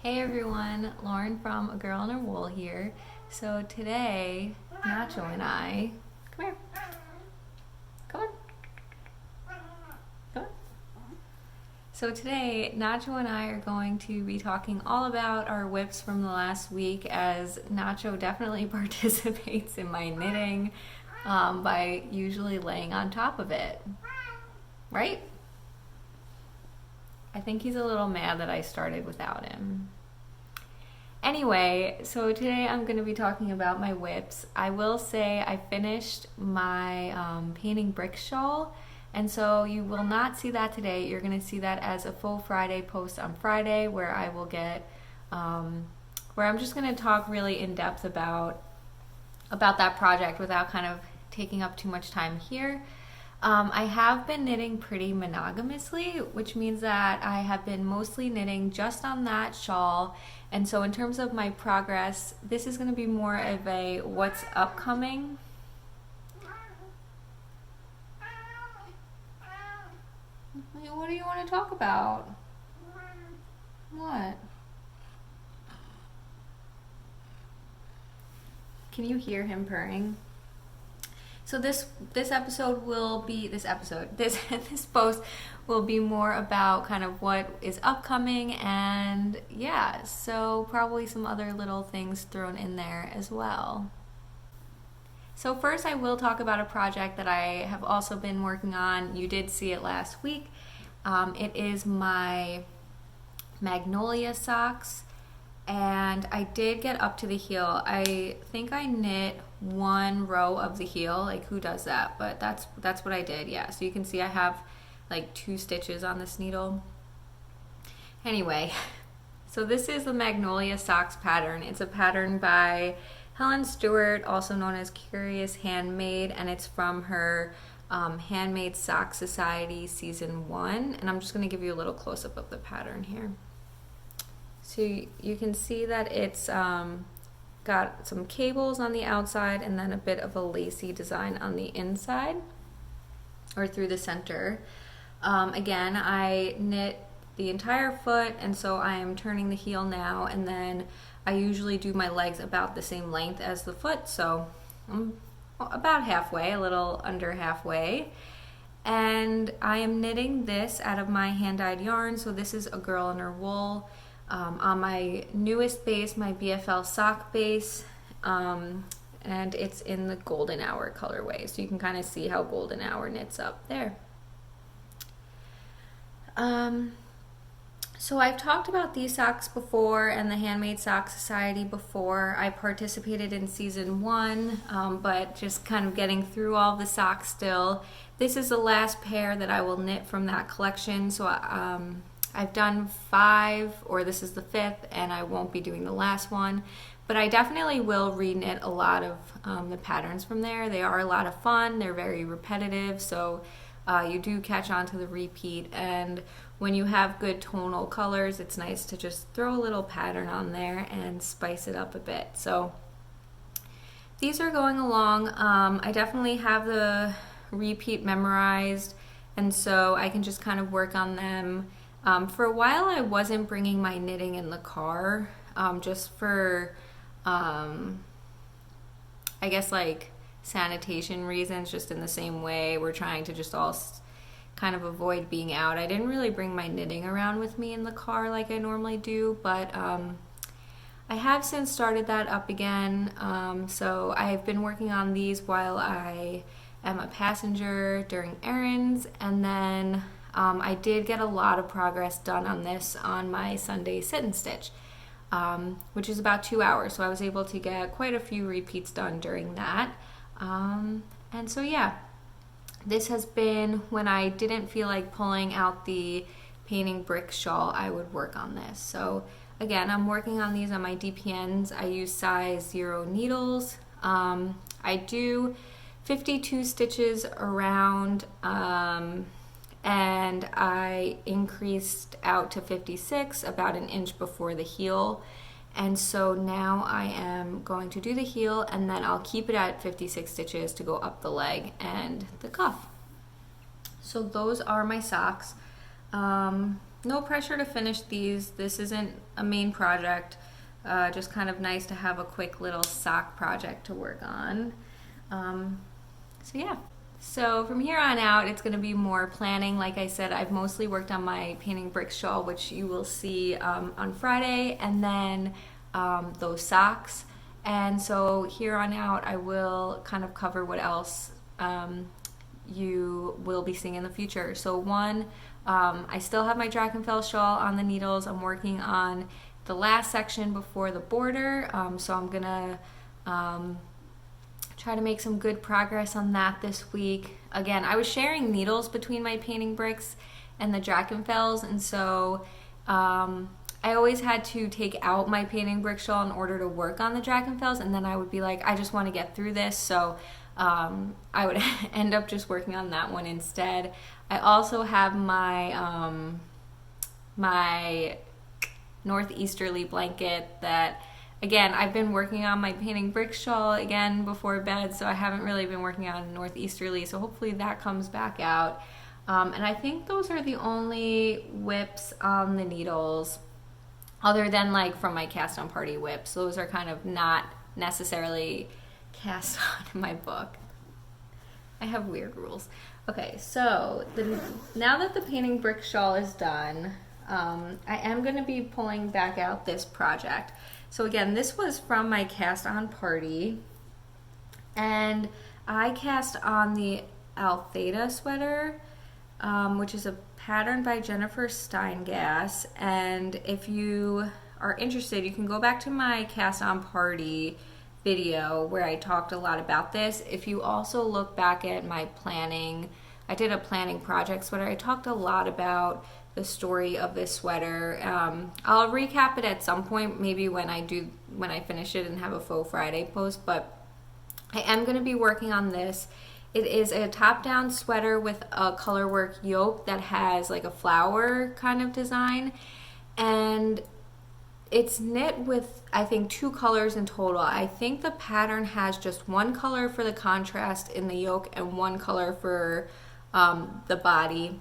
Hey everyone, Lauren from A Girl and Her Wool here. So today, Nacho and I, come here, come on, come on. So today, Nacho and I are going to be talking all about our whips from the last week, as Nacho definitely participates in my knitting by usually laying on top of it, right? I think he's a little mad that I started without him. Anyway, so today I'm going to be talking about my whips. I will say I finished my painting brick shawl, and so you will not see that today. You're going to see that as a full Friday post on Friday, where I will get, where I'm just going to talk really in depth about that project without kind of taking up too much time here. I have been knitting pretty monogamously, which means that I have been mostly knitting just on that shawl. And so in terms of my progress, this is going to be more of a what's upcoming. What do you want to talk about? What? Can you hear him purring? So this post will be more about kind of what is upcoming, and yeah, so probably some other little things thrown in there as well. So first I will talk about a project that I have also been working on. You did see it last week. It is my Magnolia Socks, and I did get up to the heel. I think I knit one row of the heel. Like, who does that? But that's what I did. Yeah, so you can see I have like 2 stitches on this needle. Anyway, so this is the Magnolia Socks pattern. It's a pattern by Helen Stewart, also known as Curious Handmade, and it's from her Handmade Sock Society Season 1. And I'm just going to give you a little close-up of the pattern here. So you can see that it's got some cables on the outside and then a bit of a lacy design on the inside, or through the center. Again, I knit the entire foot, and so I am turning the heel now, and then I usually do my legs about the same length as the foot, so I'm about halfway, a little under halfway. And I am knitting this out of my hand-dyed yarn, so this is A Girl and Her Wool. On my newest base, my BFL sock base, and it's in the Golden Hour colorway, so you can kind of see how Golden Hour knits up there. So I've talked about these socks before and the Handmade Sock Society before. I participated in Season 1, but just kind of getting through all the socks still. This is the last pair that I will knit from that collection, so I've done 5, or this is the 5th, and I won't be doing the last one, but I definitely will reknit a lot of the patterns from there. They are a lot of fun, they're very repetitive, so you do catch on to the repeat, and when you have good tonal colors, it's nice to just throw a little pattern on there and spice it up a bit. So these are going along. I definitely have the repeat memorized, and so I can just kind of work on them. For a while I wasn't bringing my knitting in the car, just for, I guess, like sanitation reasons, just in the same way we're trying to just all kind of avoid being out. I didn't really bring my knitting around with me in the car like I normally do, but I have since started that up again. So I've been working on these while I am a passenger during errands, and then I did get a lot of progress done on this on my Sunday sit and stitch, which is about 2 hours. So I was able to get quite a few repeats done during that. And so yeah, this has been when I didn't feel like pulling out the painting brick shawl, I would work on this. So again, I'm working on these on my DPNs. I use size 0 needles. I do 52 stitches around, and I increased out to 56 about an inch before the heel. And so now I am going to do the heel, and then I'll keep it at 56 stitches to go up the leg and the cuff. So those are my socks. no pressure to finish these. This isn't a main project. Just kind of nice to have a quick little sock project to work on. So yeah. So from here on out, it's going to be more planning. Like I said, I've mostly worked on my painting bricks shawl, which you will see on Friday, and then those socks. And so here on out, I will kind of cover what else you will be seeing in the future. So one, I still have my Drakenfell shawl on the needles. I'm working on the last section before the border, so I'm gonna try to make some good progress on that this week. Again, I was sharing needles between my painting bricks and the Drakenfells, and so I always had to take out my painting brick shawl in order to work on the Drakenfells, and then I would be like, I just want to get through this, so I would end up just working on that one instead. I also have my my northeasterly blanket that, again, I've been working on my painting brick shawl again before bed, so I haven't really been working on northeasterly, so hopefully that comes back out. And I think those are the only whips on the needles, other than like from my cast on party whips. Those are kind of not necessarily cast on in my book. I have weird rules. Okay, so now that the painting brick shawl is done, I am going to be pulling back out this project. So again, this was from my cast on party, and I cast on the Altheta sweater, which is a pattern by Jennifer Steingass. And if you are interested, you can go back to my cast on party video where I talked a lot about this. If you also look back at my planning, I did a planning project sweater. I talked a lot about the story of this sweater. I'll recap it at some point, maybe when I finish it and have a faux Friday post, but I am going to be working on this. It is a top-down sweater with a colorwork yoke that has like a flower kind of design, and it's knit with, I think, 2 colors in total. I think the pattern has just 1 color for the contrast in the yoke and 1 color for the body.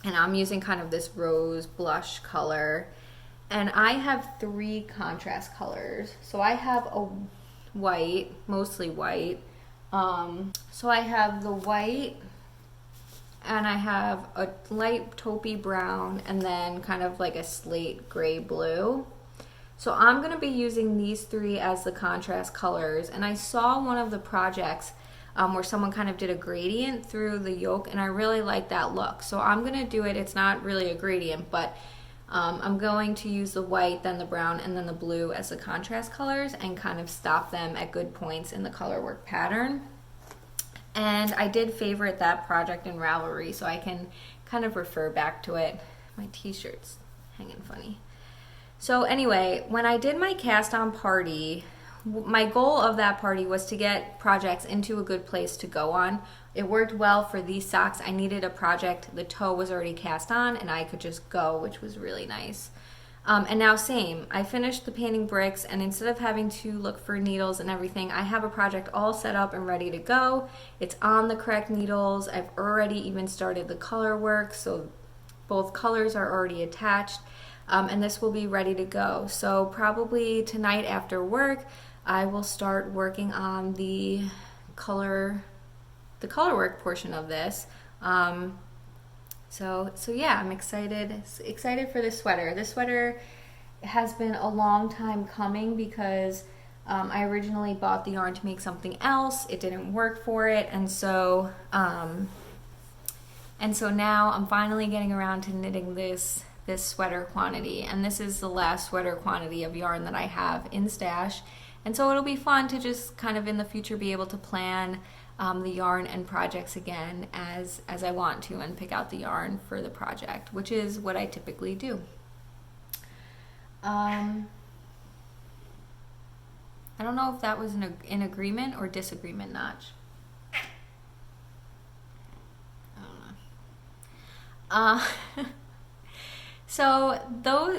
And I'm using kind of this rose blush color. And I have 3 contrast colors. So I have a white, mostly white. So I have the white, and I have a light taupey brown, and then kind of like a slate gray blue. So I'm going to be using these 3 as the contrast colors. And I saw one of the projects where someone kind of did a gradient through the yoke, and I really like that look. So I'm going to do it. It's not really a gradient, but I'm going to use the white, then the brown, and then the blue as the contrast colors, and kind of stop them at good points in the colorwork pattern. And I did favorite that project in Ravelry, so I can kind of refer back to it. My t-shirt's hanging funny. So anyway, when I did my cast on party, my goal of that party was to get projects into a good place to go on. It worked well for these socks. I needed a project. The toe was already cast on and I could just go, which was really nice. And now same, I finished the painting bricks, and instead of having to look for needles and everything, I have a project all set up and ready to go. It's on the correct needles. I've already even started the color work, so both colors are already attached. And this will be ready to go. So probably tonight after work, I will start working on the color work portion of this. So yeah, I'm excited for this sweater. This sweater has been a long time coming because I originally bought the yarn to make something else. It didn't work for it, and so now I'm finally getting around to knitting this sweater quantity, and this is the last sweater quantity of yarn that I have in stash. And so it'll be fun to just kind of in the future be able to plan the yarn and projects again as I want to, and pick out the yarn for the project, which is what I typically do. I don't know if that was in agreement or disagreement, Notch. I don't know. So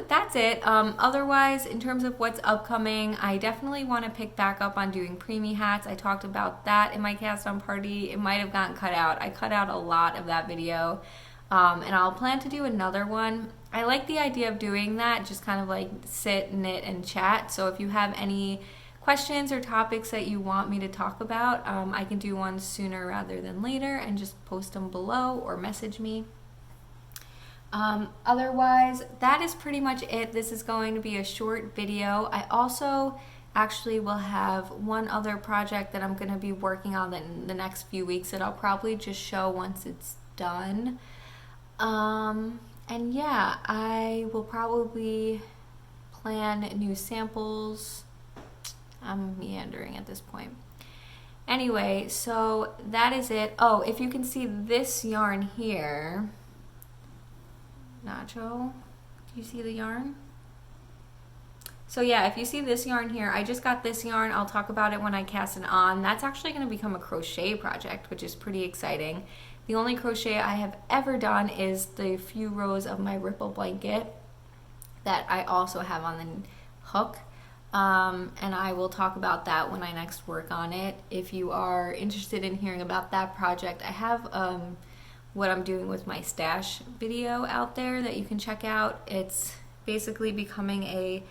that's it. Otherwise, in terms of what's upcoming, I definitely want to pick back up on doing preemie hats. I talked about that in my cast on party. It might have gotten cut out. I cut out a lot of that video, and I'll plan to do another one. I like the idea of doing that, just kind of like sit, knit, and chat. So if you have any questions or topics that you want me to talk about, I can do one sooner rather than later and just post them below or message me. Otherwise, that is pretty much it. This is going to be a short video. I also actually will have one other project that I'm going to be working on in the next few weeks that I'll probably just show once it's done. And yeah, I will probably plan new samples. I'm meandering at this point. Anyway, so that is it. Oh, if you can see this yarn here, Nacho, do you see the yarn? So yeah, if you see this yarn here, I just got this yarn. I'll talk about it when I cast it on. That's actually going to become a crochet project, which is pretty exciting. The only crochet I have ever done is the few rows of my ripple blanket that I also have on the hook. And I will talk about that when I next work on it. If you are interested in hearing about that project, I have what I'm doing with my stash video out there that you can check out. It's basically becoming a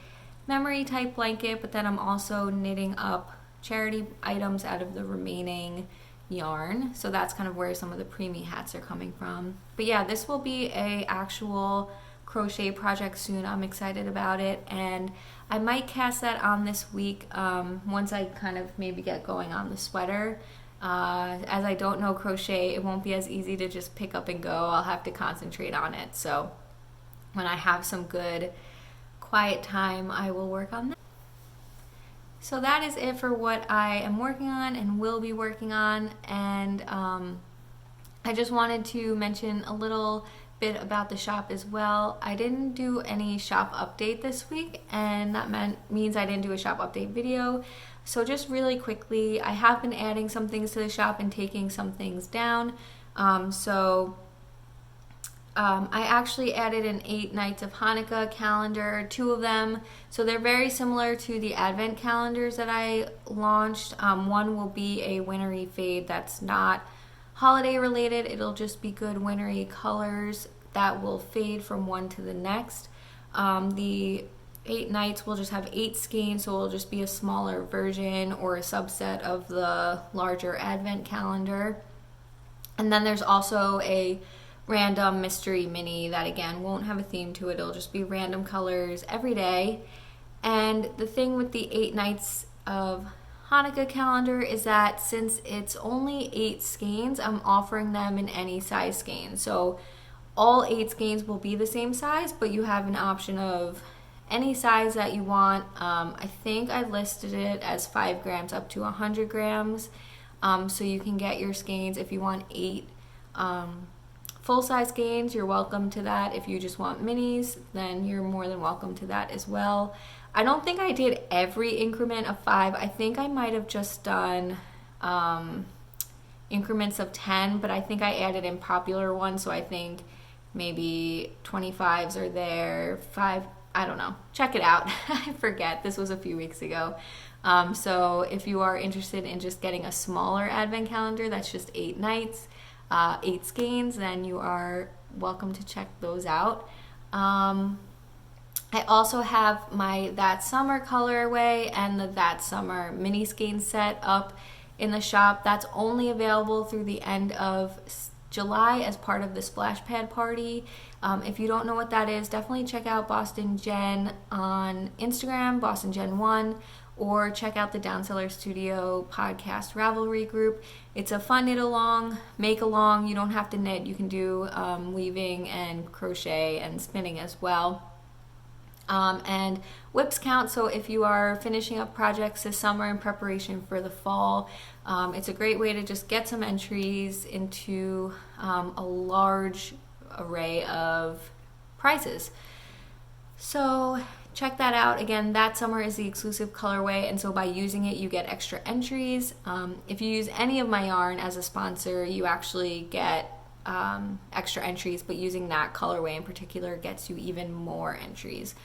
memory type blanket, but then I'm also knitting up charity items out of the remaining yarn. So that's kind of where some of the preemie hats are coming from. But yeah, this will be a actual crochet project soon. I'm excited about it, and I might cast that on this week once I kind of maybe get going on the sweater. As I don't know crochet, it won't be as easy to just pick up and go. I'll have to concentrate on it. So when I have some good quiet time, I will work on that. So that is it for what I am working on and will be working on. And I just wanted to mention a little bit about the shop as well. I didn't do any shop update this week, and that means I didn't do a shop update video. So just really quickly, I have been adding some things to the shop and taking some things down. I actually added an 8 Nights of Hanukkah calendar, 2 of them. So they're very similar to the Advent calendars that I launched. One will be a wintry fade that's not holiday related. It'll just be good wintry colors that will fade from one to the next. The 8 Nights will just have 8 skeins, so it'll just be a smaller version or a subset of the larger Advent calendar. And then there's also a random mystery mini that again won't have a theme to it. It'll just be random colors every day. And the thing with the 8 Nights of Hanukkah calendar is that since it's only 8 skeins, I'm offering them in any size skein. So all 8 skeins will be the same size, but you have an option of any size that you want. I think I listed it as 5 grams up to 100 grams. So you can get your skeins if you want 8 full-size skeins, you're welcome to that. If you just want minis, then you're more than welcome to that as well. I don't think I did every increment of 5. I think I might have just done increments of 10, but I think I added in popular ones, so I think maybe 25s are there, 5, I don't know. Check it out. I forget. This was a few weeks ago. So if you are interested in just getting a smaller advent calendar that's just 8 nights, 8 skeins, then you are welcome to check those out. I also have my That Summer colorway and the That Summer mini skein set up in the shop. That's only available through the end of July as part of the Splash Pad party. If you don't know what that is, definitely check out Boston Jen on Instagram, Boston Jen 1, or check out the Downseller Studio podcast Ravelry group. It's a fun knit along, make along. You don't have to knit. You can do weaving and crochet and spinning as well. And whips count, so if you are finishing up projects this summer in preparation for the fall, it's a great way to just get some entries into a large array of prizes. So check that out. Again, That Summer is the exclusive colorway, and so by using it you get extra entries. If you use any of my yarn as a sponsor, you actually get extra entries, but using that colorway in particular gets you even more entries.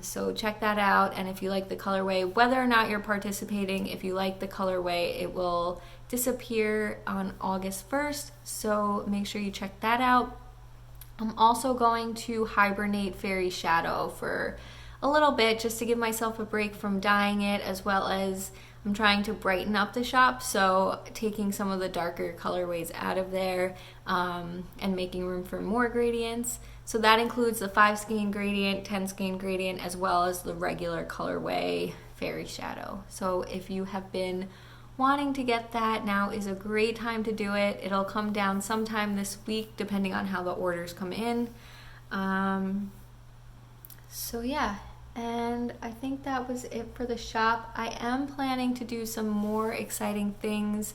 So check that out, and if you like the colorway, whether or not you're participating, if you like the colorway, it will disappear on August 1st, so make sure you check that out. I'm also going to hibernate Fairy Shadow for a little bit just to give myself a break from dyeing it, as well as I'm trying to brighten up the shop, so taking some of the darker colorways out of there and making room for more gradients. So that includes the 5 skein gradient, 10 skein gradient, as well as the regular colorway Fairy Shadow. So if you have been wanting to get that, now is a great time to do it. It'll come down sometime this week depending on how the orders come in. So yeah, and I think that was it for the shop. I am planning to do some more exciting things,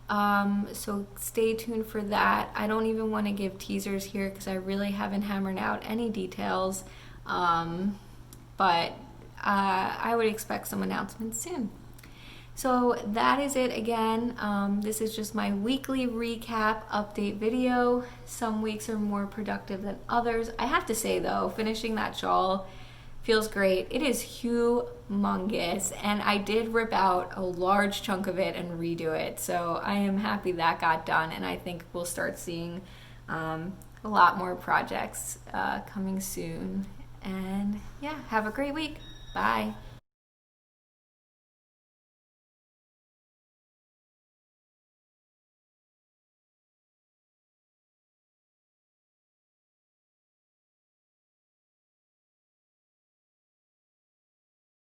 so stay tuned for that. I don't even want to give teasers here because I really haven't hammered out any details, but I would expect some announcements soon. So that is it again. This is just my weekly recap update video. Some weeks are more productive than others. I have to say though, finishing that shawl feels great. It is humongous, and I did rip out a large chunk of it and redo it. So I am happy that got done, and I think we'll start seeing a lot more projects coming soon. And yeah, have a great week. Bye.